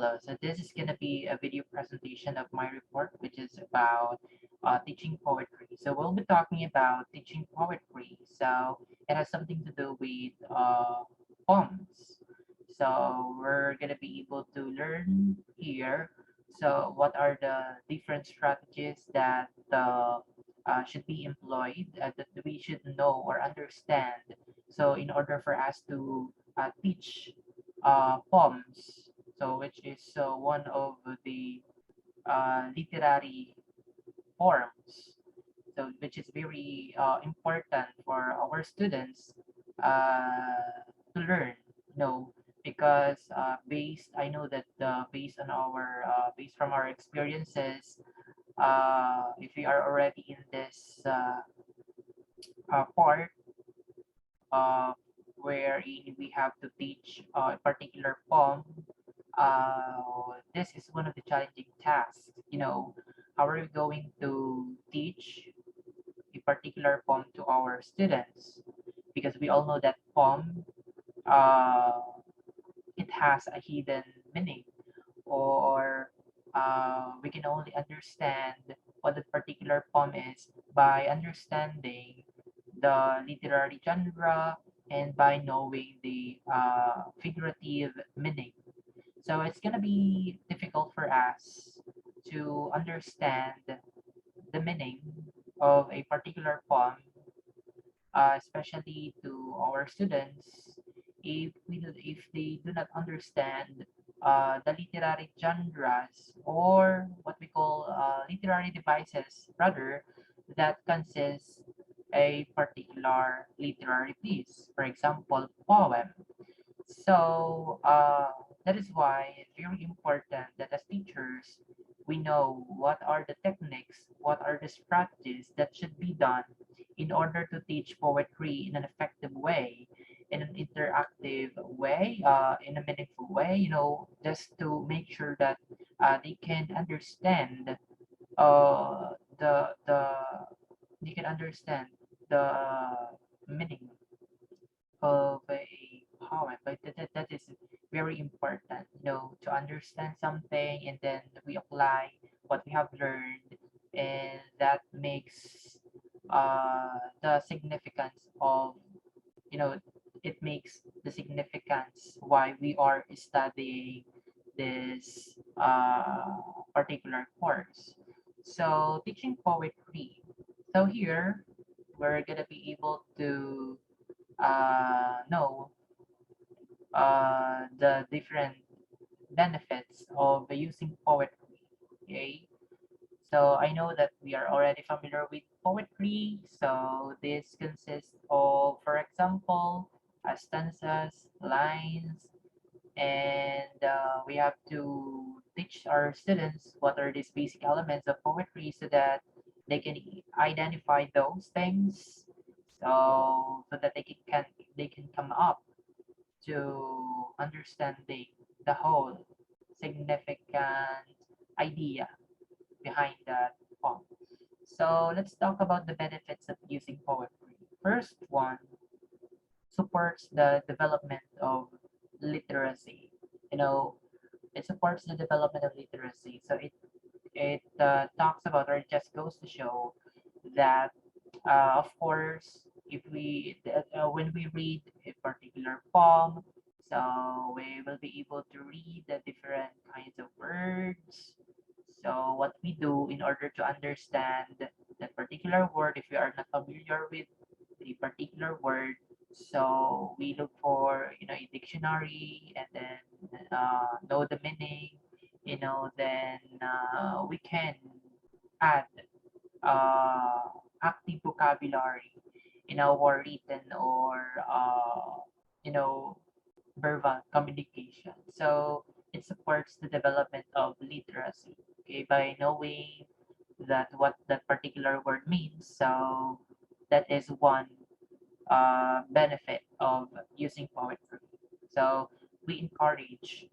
Hello, so this is going to be a video presentation of my report, which is about teaching poetry. So we'll be talking about teaching poetry. So it has something to do with poems. So we're going to be able to learn here. So what are the different strategies that should be employed, that we should know or understand. So in order for us to teach poems, so which is one of the literary forms, so which is very important for our students to learn, you know, because based I know that based from our experiences, if we are already in this part uh, wherein we have to teach a particular poem, this is one of the challenging tasks. You know, how are we going to teach a particular poem to our students? Because we all know that poem, uh, it has a hidden meaning, or we can only understand what the particular poem is by understanding the literary genre and by knowing the figurative meaning. So it's gonna be difficult for us to understand the meaning of a particular poem, especially to our students, if they do not understand the literary genres, or what we call literary devices, rather, that consists a particular literary piece. For example, poem. So that is why it's very important that as teachers, we know what are the techniques, what are the strategies that should be done in order to teach poetry in an effective way, in an interactive way, in a meaningful way, you know, just to make sure that they can understand uh, the they can understand the meaning of a poem, but that is very important, you know, to understand something and then we apply what we have learned, and that makes the significance of, you know, it makes the significance why we are studying this particular course. So teaching poetry. So here we're gonna be able to know the different benefits of using poetry. Okay, so I know that we are already familiar with poetry. So this consists of, for example, stanzas, lines, and we have to teach our students what are these basic elements of poetry so that they can identify those things, so that they can come up to understanding the whole significant idea behind that poem. So let's talk about the benefits of using poetry. First one, supports the development of literacy. You know, it supports the development of literacy. So it talks about, or it just goes to show that of course, if when we read a particular poem, so we will be able to read the different kinds of words. So what we do in order to understand that particular word, if we are not familiar with a particular word, so we look for, you know, a dictionary, and then know the meaning, you know, then we can add uh, active vocabulary in our written or you know, verbal communication. So it supports the development of literacy. Okay, by knowing that what that particular word means. So that is one benefit of using poetry. So we encourage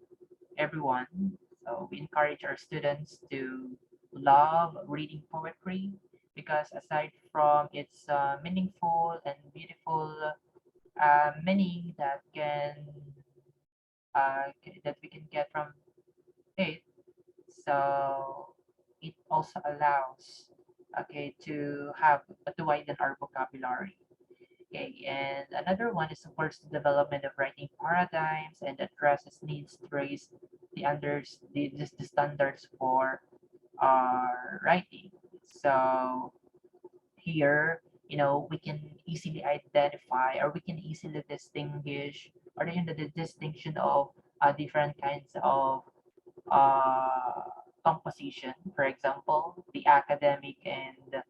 everyone. So we encourage our students to love reading poetry, because aside from its meaningful and beautiful meaning that we can get from it. So it also allows, okay, to widen our vocabulary. Okay, and another one is supports the development of writing paradigms and addresses needs to raise the standards for our writing. So here, we can easily identify, or we can easily distinguish, or the distinction of different kinds of composition. For example, the academic and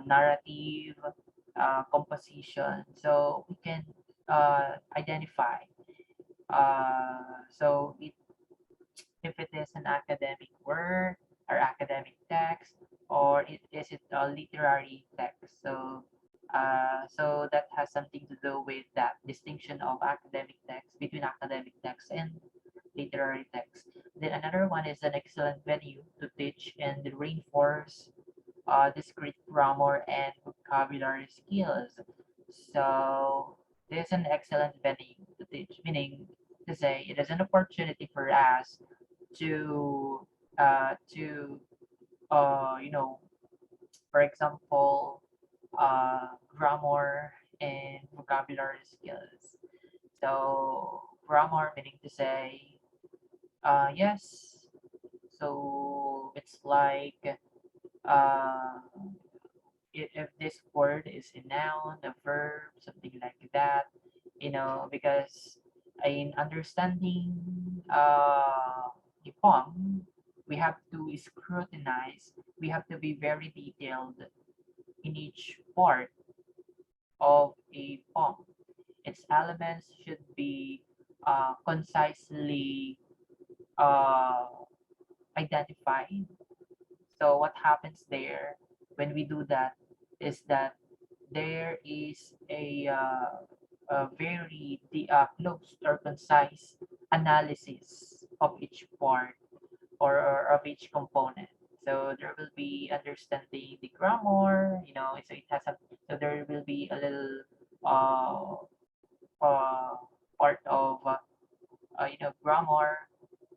narrative composition. So we can identify. So if it is an academic work or academic text, or is it a literary text. So that has something to do with that distinction of academic text between academic text and literary text. Then another one is an excellent venue to teach and reinforce discrete grammar and vocabulary skills. So this is an excellent venue to teach, meaning to say it is an opportunity for us to to you know, for example, grammar and vocabulary skills. So grammar meaning to say yes. So it's like uh, if this word is a noun, a verb, something like that, because in understanding the poem, we have to scrutinize, we have to be very detailed in each part of a poem. Its elements should be concisely uh, identified. So what happens there when we do that is that there is a very close or concise analysis of each part, or of each component. So there will be understanding the grammar, so it has so there will be a little uh, uh, part of grammar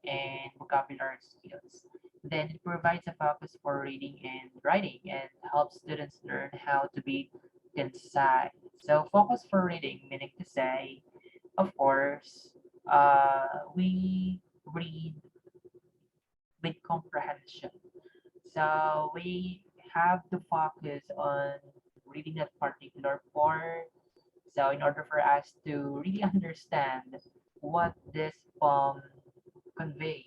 and vocabulary skills. Then it provides a focus for reading and writing and helps students learn how to be concise. So focus for reading, meaning to say, of course, we read with comprehension. So we have to focus on reading that particular part. So in order for us to really understand what this poem conveys,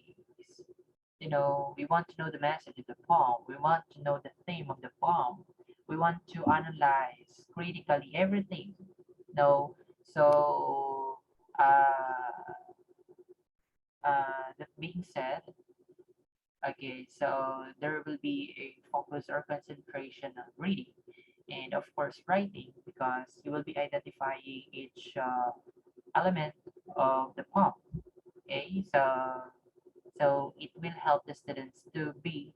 we want to know the message of the poem. We want to know the theme of the poem. We want to analyze critically everything. No, so that being said, okay, so there will be a focus or concentration on reading and of course writing, because you will be identifying each element of the poem. Okay, so it will help the students to be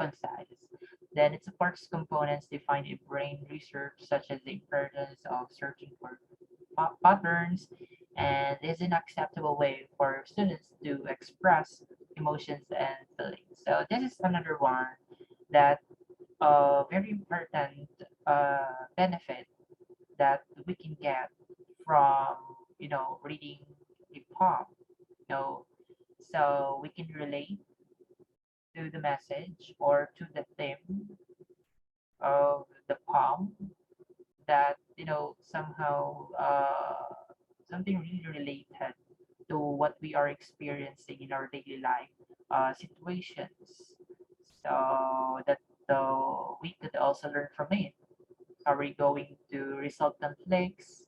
concise. Then it supports components defined in brain research, such as the importance of searching for patterns, and is an acceptable way for students to express emotions and feelings. So this is another one that very important benefit that we can get from reading a poem. You know, so we can relate to the message or to the theme of the poem, that somehow something really related to what we are experiencing in our daily life situations, so that we could also learn from it. Are we going to resolve conflicts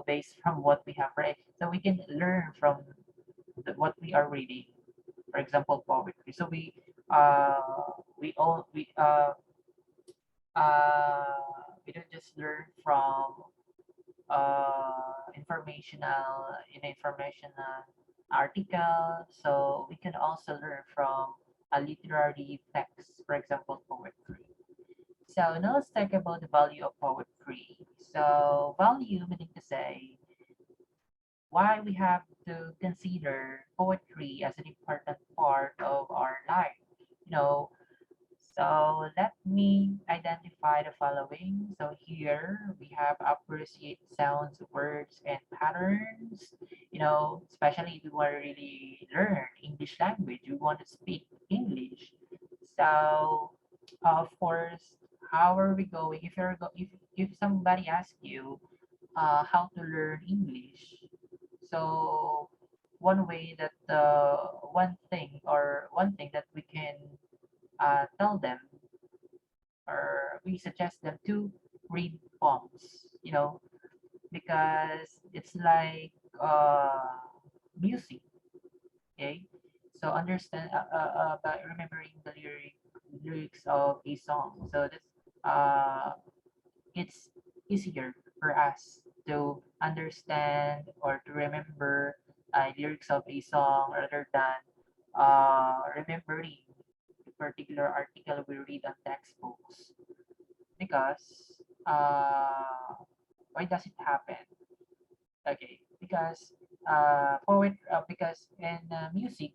based from what we have read, so we can learn from what we are reading? For example, poetry. So we all we don't just learn from informational article. So we can also learn from a literary text, for example, poetry. So now let's talk about the value of poetry. So value meaning to say why we have to consider poetry as an important part of our life. You know, so let me identify the following. So here we have appreciate sounds, words, and patterns. Especially if you want to really learn English language, you want to speak English. So of course, how are we going? If somebody asks you how to learn English, so one thing that we can tell them, or we suggest them to read poems, because it's like music, okay? So understand by remembering the lyrics of a song. So it's easier for us to understand or to remember lyrics of a song rather than remembering the particular article we read on textbooks. Because why does it happen? Okay, because in music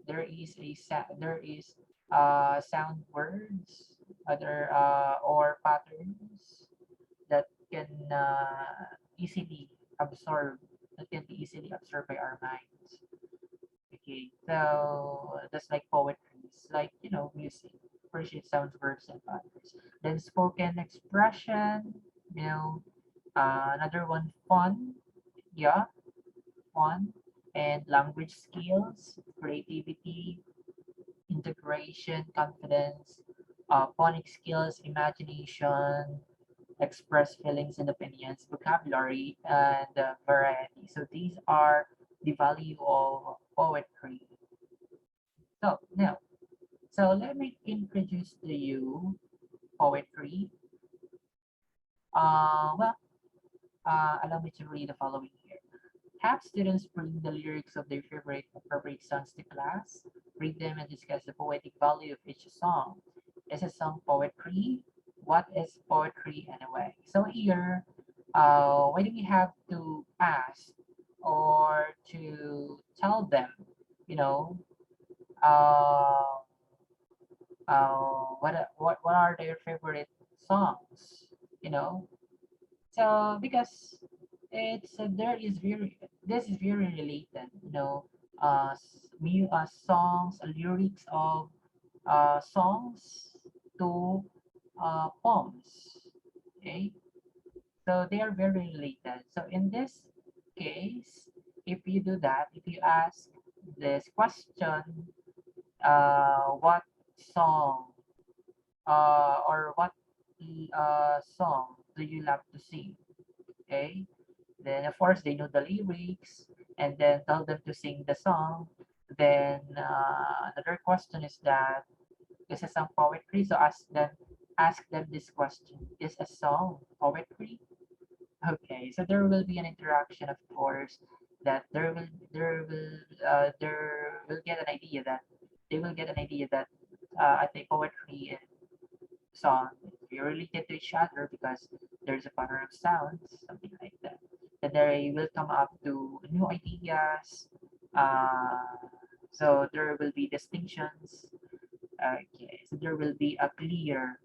there is sound words, other or patterns that can easily absorb that can be easily absorbed by our minds. Okay, so that's like poetry. It's like, music. First it sounds, words, and patterns. Then spoken expression, you know, another one, fun, yeah, fun, and language skills, creativity, integration, confidence, phonic skills, imagination, express feelings and opinions, vocabulary, and variety. So these are the value of poetry. So let me introduce to you poetry. Well, allow me to read the following here. Have students bring the lyrics of their favorite songs to class, read them and discuss the poetic value of each song. Is a song poetry? What is poetry anyway? So here, why do we have to ask or to tell them, you know, uh, what are their favorite songs? You know, so because it's there is very this is very related, songs, lyrics of songs to poems. Okay, so they are very related. So in this case, if you do that, if you ask this question, what song or what song do you love to sing? Okay, then of course they know the lyrics, and then tell them to sing the song. Then another question is that is a song poetry? So ask them this question: is a song poetry? Okay, so there will be an interaction, of course, that there will get an idea that they will get an idea that I think poetry and song is related to each other because there's a pattern of sounds, something like that. And they will come up to new ideas. Uh, so there will be distinctions. Okay, so there will be a clear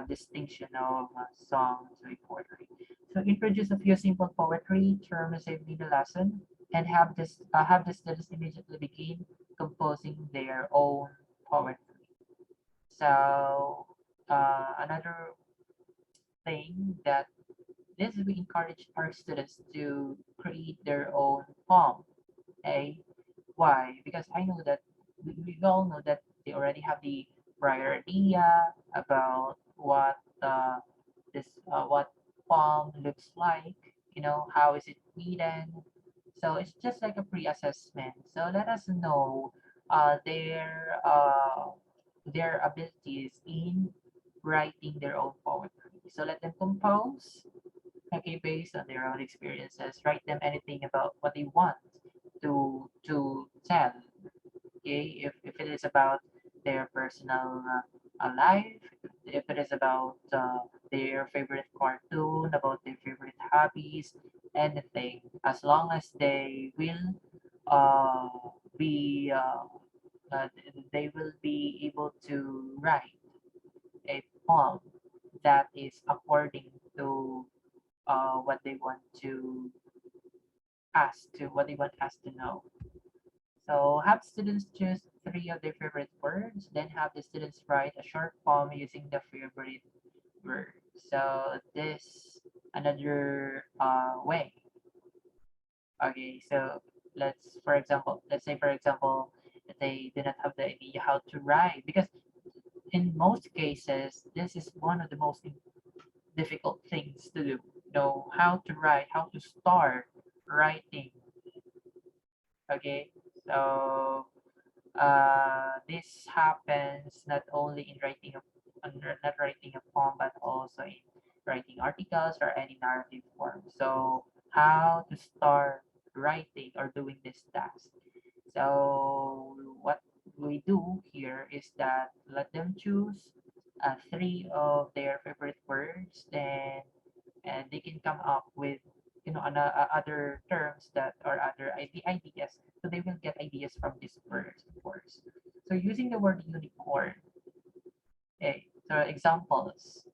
distinction of songs with poetry. So introduce a few simple poetry terms in the lesson, and have the students immediately begin composing their own poetry. So another thing that this we encourage our students to create their own poem. Okay, why? Because I know that we all know that they already have the prior idea about what poem looks like. How is it written? So it's just like a pre-assessment. So let us know uh, their uh, their abilities in writing their own poetry. So let them compose, okay, based on their own experiences. Write them anything about what they want to tell. Okay, if it is about their personal life, if it is about their favorite cartoon, about their favorite hobbies, anything as long as they will uh, be they will be able to write a poem that is according to what they want to what they want us to know. So have students choose three of their favorite words, then have the students write a short poem using the favorite word. So this another way. Okay, so let's say for example, that they do not have the idea how to write, because in most cases, this is one of the most difficult things to do. Know how to write, how to start writing. Okay, so this happens not only in not writing a poem, but also in writing articles or any narrative form. So how to start writing or doing this task. So what we do here is that let them choose three of their favorite words, then and they can come up with other terms that or other ideas. So they will get ideas from these words, of course. So using the word unicorn, okay, so examples.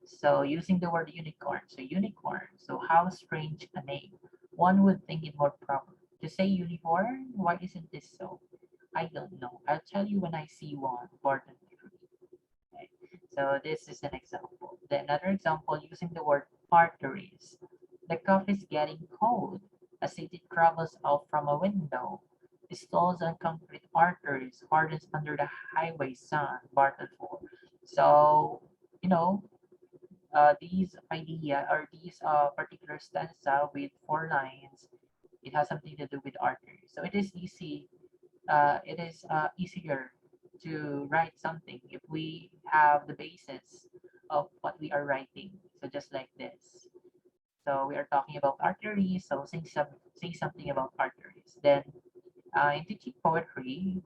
So using the word unicorn, so unicorn, so how strange a name. One would think it more proper to say unicorn. Why isn't this so? I don't know. I'll tell you when I see one. Gordon Green. Okay. So this is an example. Then another example using the word arteries. The coffee is getting cold. A city travels out from a window. Stalls on concrete arteries hardens under the highway sun. Bartlett 4. So, you know, these idea or these particular stanza with 4 lines, it has something to do with arteries. So it is easier to write something if we have the basis of what we are writing. So just like this. So we are talking about arteries. So say something about arteries. Then in teaching poetry,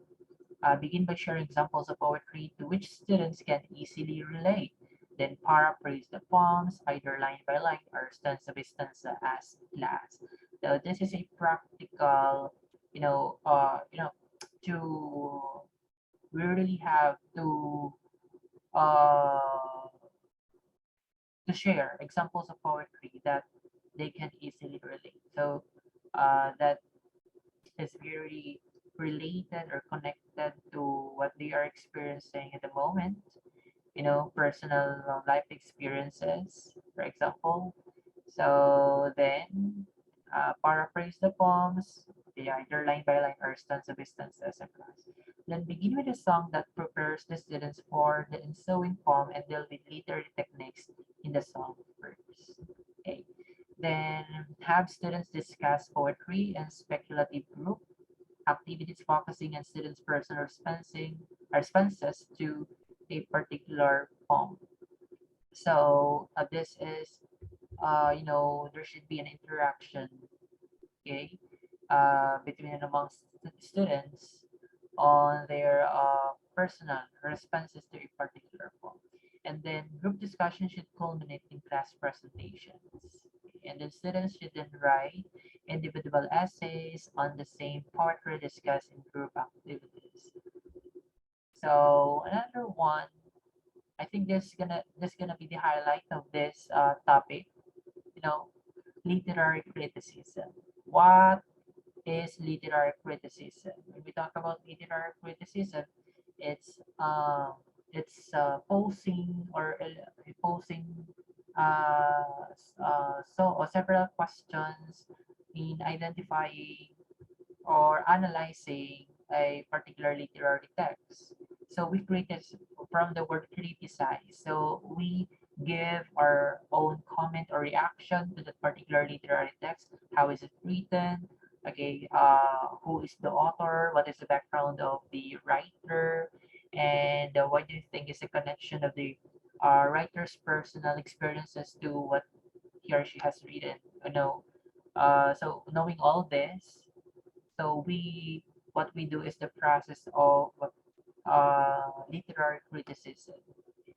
begin by sharing examples of poetry to which students can easily relate. Then paraphrase the poems either line by line or stanza by stanza as class. So this is a practical, to we really have uh, to share examples of poetry that they can easily relate. So that is very related or connected to what they are experiencing at the moment. Personal life experiences, for example. So then paraphrase the poems, either line by line or stanza by stanza as a class. Then begin with a song that prepares the students for the ensuing poem and deal with literary techniques in the song first. Okay. Then have students discuss poetry and speculative group activities focusing on students' personal responses to a particular poem. So this is, there should be an interaction, okay, between and amongst students on their personal responses to a particular poem. And then group discussion should culminate in class presentations. And then students should then write individual essays on the same poetry discussed in group activities. So another one, I think this gonna be the highlight of this topic. You know, literary criticism. What is literary criticism? When we talk about literary criticism, it's posing posing or several questions in identifying or analyzing a particular literary text. So we criticize from the word criticize. So we give our own comment or reaction to that particular literary text. How is it written? Okay, who is the author? What is the background of the writer? And what do you think is the connection of the writer's personal experiences to what he or she has written? So knowing all this, so what we do is the process of literary criticism,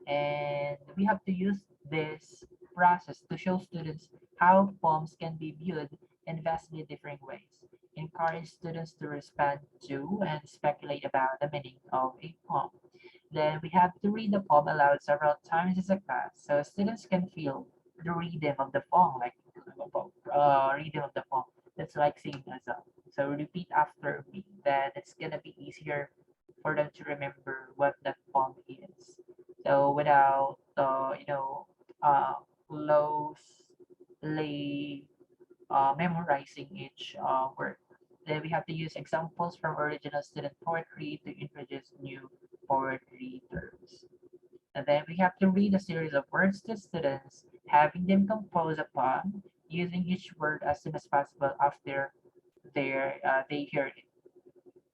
and we have to use this process to show students how poems can be viewed in vastly different ways. Encourage students to respond to and speculate about the meaning of a poem. Then we have to read the poem aloud several times as a class so students can feel the rhythm of the poem, like rhythm of the poem. That's like singing a song. So repeat after me. Then it's gonna be easier for them to remember what that poem is. So without uh, closely memorizing each word. Then we have to use examples from original student poetry to introduce new poetry terms. And then we have to read a series of words to students, having them compose a poem using each word as soon as possible after they hear it.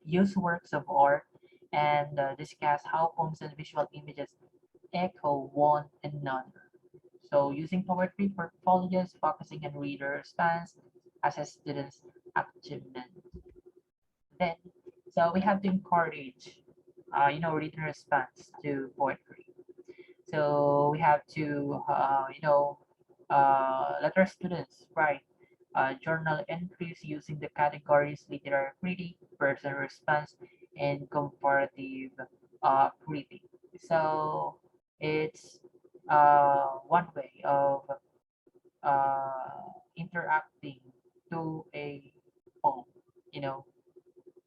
Use works of art and discuss how poems and visual images echo one another. So using poetry portfolios, focusing on reader response, assess students' achievement. Then, so we have to encourage, reader response to poetry. So we have to, let our students write journal entries using the categories literary critic, personal response, and comparative critic. So it's one way of interacting to a poem, you know.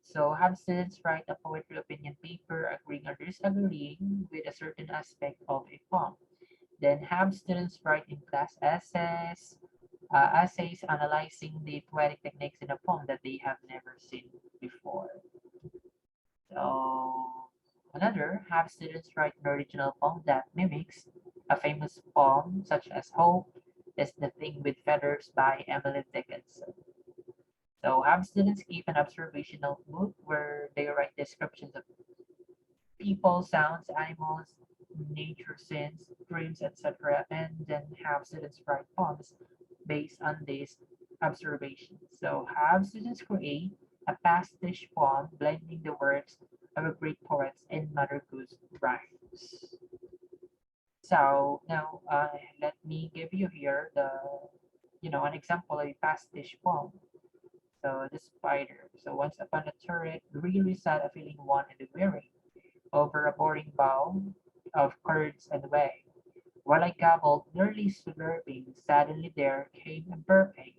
So have students write a poetry opinion paper agreeing or disagreeing with a certain aspect of a poem. Then have students write in class essays analyzing the poetic techniques in a poem that they have never seen before. So another, have students write an original poem that mimics a famous poem such as Hope is the Thing with Feathers by Emily Dickinson. So have students keep an observational notebook where they write descriptions of people, sounds, animals, nature scenes, dreams, etc. And then have students write poems based on these observations. So have students create a pastiche poem blending the works of a great poets and Mother Goose rhymes. So now let me give you here an example of a pastiche poem. So the spider. So once upon a turret, really sat a feeling one and weary over a boring bowl of curds and whey. While I gobbled, nearly slurping, suddenly there came a burping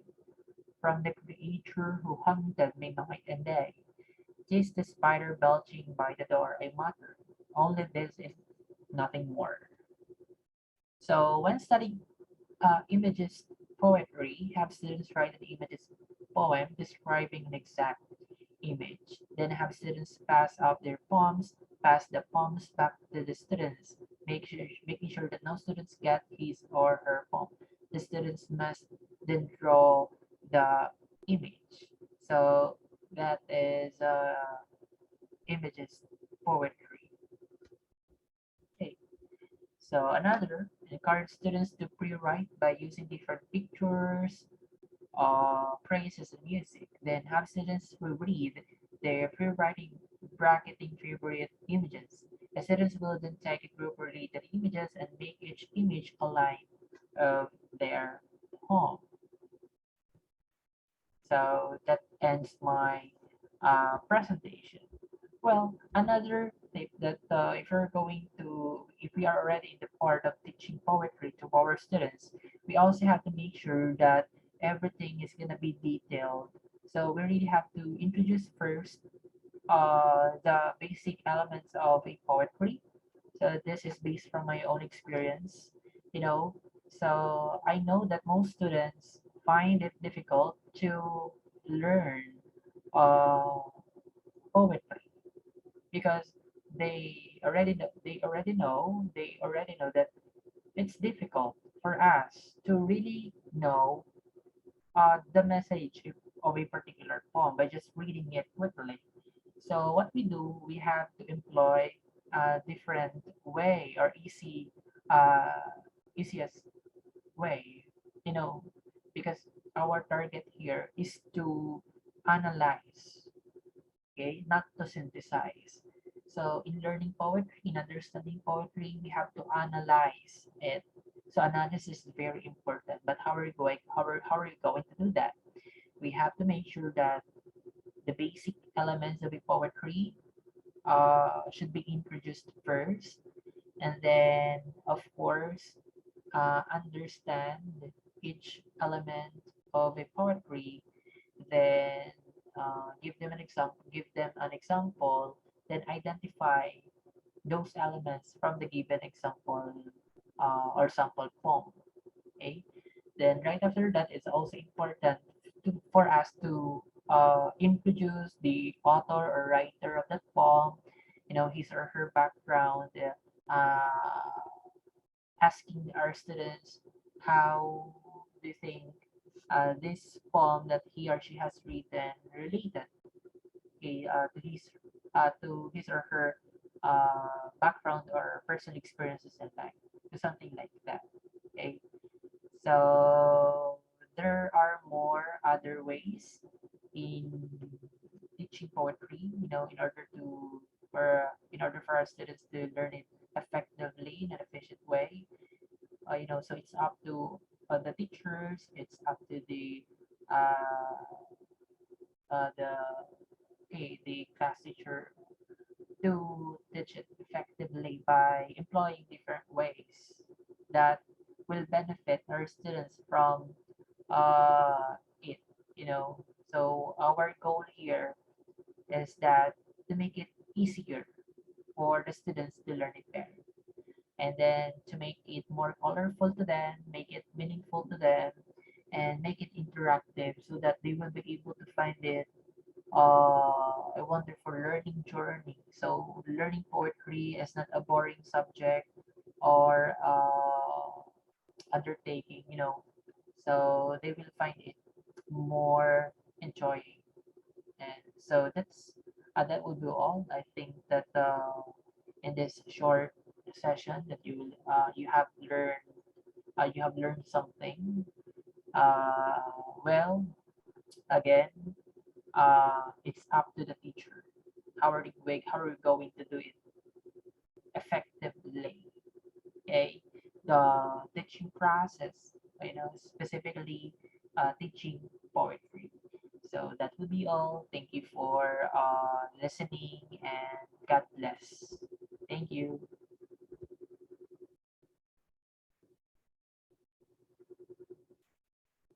from the creature who hunted me night and day. "'Tis the spider belching by the door," I muttered. "Only this is nothing more." So when studying images poetry, have students write an images poem describing an exact image. Then have students pass out their poems, pass the poems back to the students, making sure that no students get his or her poem. The students must then draw the image. So that is images poetry. Okay. So another, encourage students to pre-write by using different pictures, praises and music. Then have students who read their pre-writing bracketing favorite images. The students will then take a group related images and make each image a line of their poem. So that ends my presentation. Well, another tip that if we are already in the part of teaching poetry to our students, we also have to make sure that everything is gonna be detailed. So we really have to introduce first the basic elements of a poetry. So this is based from my own experience, you know. So I know that most students find it difficult to learn uh, poetry because they already know that it's difficult for us to really know the message of a particular poem by just reading it quickly. So what we do, we have to employ a different way or easiest way, you know, because our target here is to analyze, okay, not to synthesize. So in learning poetry, in understanding poetry, we have to analyze it. So analysis is very important, but how are we going to do that? We have to make sure that the basic elements of a poetry should be introduced first, and then of course understand each element of a poetry, then give them an example, then identify those elements from the given example or sample poem. Okay, then right after that, it's also important for us to introduce the author or writer of that poem, his or her background, asking our students how they think this poem that he or she has written related, okay, to his or her background or personal experiences in life, to something like that. Okay, so there are more other ways in teaching poetry, in order for our students to learn it effectively in an efficient way. So it's up to the teachers, it's up to uh, the okay, the class teacher to teach it effectively by employing different ways that will benefit our students from it. So our goal here is that to make it easier for the students to learn it better, and then to make it more colorful to them, make it meaningful to them, and make it interactive so that they will be able to find it a wonderful learning journey. So learning poetry is not a boring subject or undertaking, so they will find it more enjoying. And so that will be all. I think that in this short session that you have learned something. Uh, well, again, it's up to the teacher. How are we going to do it effectively? Okay, the teaching process, specifically teaching poetry. So that will be all. Thank you for listening, and God bless. Thank you.